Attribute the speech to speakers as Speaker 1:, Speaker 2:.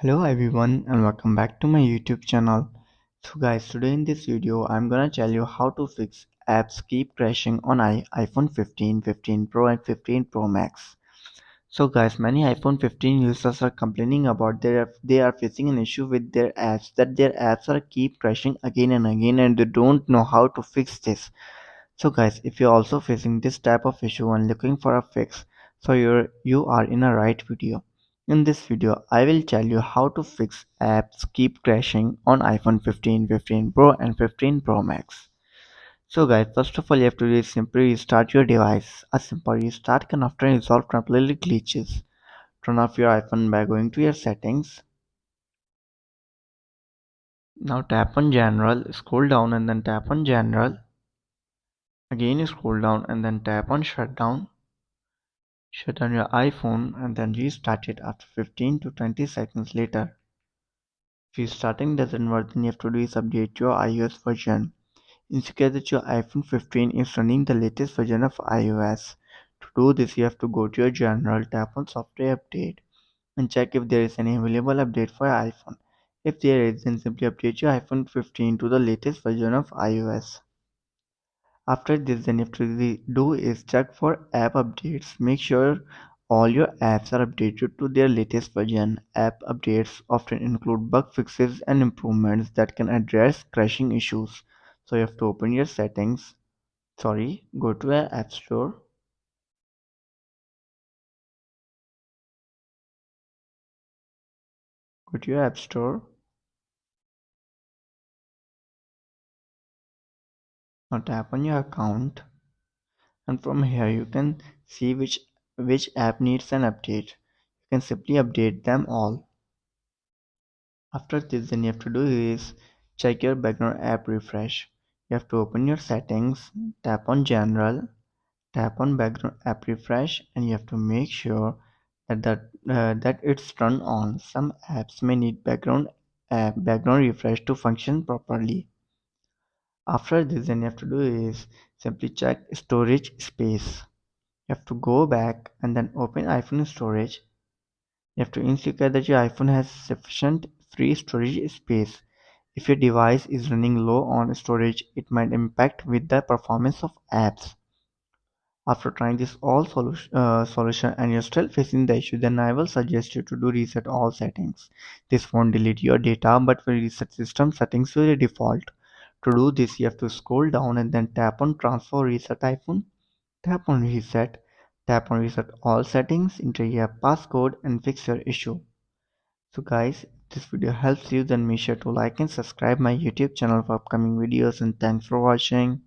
Speaker 1: Hello everyone and welcome back to my YouTube channel. So guys, today in this video I'm gonna tell you how to fix apps keep crashing on iPhone 15, 15 Pro and 15 Pro Max. So guys, many iPhone 15 users are complaining about they are facing an issue with their apps, that their apps are keep crashing again and again and they don't know how to fix this. So guys, if you're also facing this type of issue and looking for a fix, so you are in a right video. In this video, I will tell you how to fix apps keep crashing on iPhone 15, 15 Pro and 15 Pro Max. So guys, first of all you have to do is simply restart your device. A simple restart can often resolve temporary glitches. Turn off your iPhone by going to your settings. Now tap on general, scroll down and then tap on general. Again you scroll down and then tap on shutdown. Shut down your iPhone and then restart it after 15 to 20 seconds later. If restarting doesn't work, then you have to do is update your iOS version. Ensure that your iPhone 15 is running the latest version of iOS. To do this, you have to go to your general, tap on software update and check if there is any available update for your iPhone. If there is, then simply update your iPhone 15 to the latest version of iOS. After this, then you have to do is check for app updates. Make sure all your apps are updated to their latest version. App updates often include bug fixes and improvements that can address crashing issues. So you have to open your settings. Go to your app store. Go to your app store. Now tap on your account, and from here you can see which app needs an update. You can simply update them all. After this, then you have to do is check your background app refresh. You have to open your settings, tap on general, tap on background app refresh, and you have to make sure that it's turned on. Some apps may need background refresh to function properly. After this, then you have to do is simply check storage space. You have to go back and then open iPhone storage. You have to ensure that your iPhone has sufficient free storage space. If your device is running low on storage, it might impact with the performance of apps. After trying this all solution and you're still facing the issue, then I will suggest you to do reset all settings. This won't delete your data but will reset system settings to the default. To do this, you have to scroll down and then tap on transfer reset iPhone. Tap on reset. Tap on reset all settings, enter your passcode and fix your issue. So guys, if this video helps you, then make sure to like and subscribe my YouTube channel for upcoming videos, and thanks for watching.